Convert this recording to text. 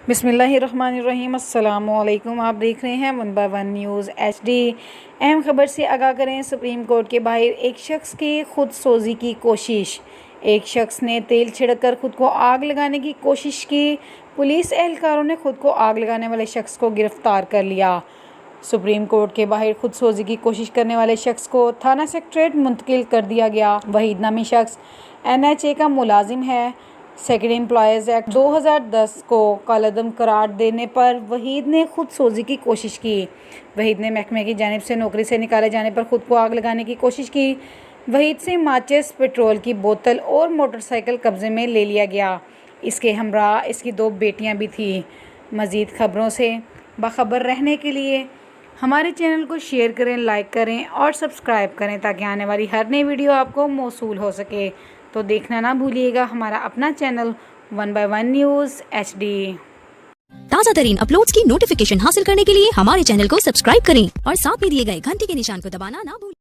बिस्मिल्लाहिर्रहमानिर्रहीम। अस्सलामुअलैकुम। आप देख रहे हैं 1 बाय 1 न्यूज़ HD। अहम खबर से आगाह करें। सुप्रीम कोर्ट के बाहर एक शख्स की खुद सोजी की कोशिश। एक शख्स ने तेल छिड़ककर खुद को आग लगाने की कोशिश की। पुलिस एहलकारों ने खुद को आग लगाने वाले शख्स को गिरफ्तार कर लिया। सुप्रीम कोर्ट के बाहर खुद सोजी की कोशिश करने वाले शख्स को थाना सेक्रेटरीट मुंतकिल कर दिया गया। वहीद नामी शख्स NHA का मुलाजिम है। सेकेंड एम्प्लॉयज़ एक्ट 2010 को कालादम करार देने पर वहीद ने खुद सोजी की कोशिश की। वहीद ने महकमे की जानिब से नौकरी से निकाले जाने पर खुद को आग लगाने की कोशिश की। वहीद से माचिस, पेट्रोल की बोतल और मोटरसाइकिल कब्जे में ले लिया गया। इसके हमरा इसकी 2 बेटियां भी थीं। मज़ीद खबरों से बाखबर रहने के लिए हमारे चैनल को शेयर करें, लाइक करें और सब्सक्राइब करें ताकि आने वाली हर नई वीडियो आपको मौसूल हो सके। तो देखना ना भूलिएगा हमारा अपना चैनल 1 बाय 1 न्यूज़ HD। ताज़ा तरीन अपलोड्स की नोटिफिकेशन हासिल करने के लिए हमारे चैनल को सब्सक्राइब करें और साथ में दिए गए घंटी के निशान को दबाना ना भूलें।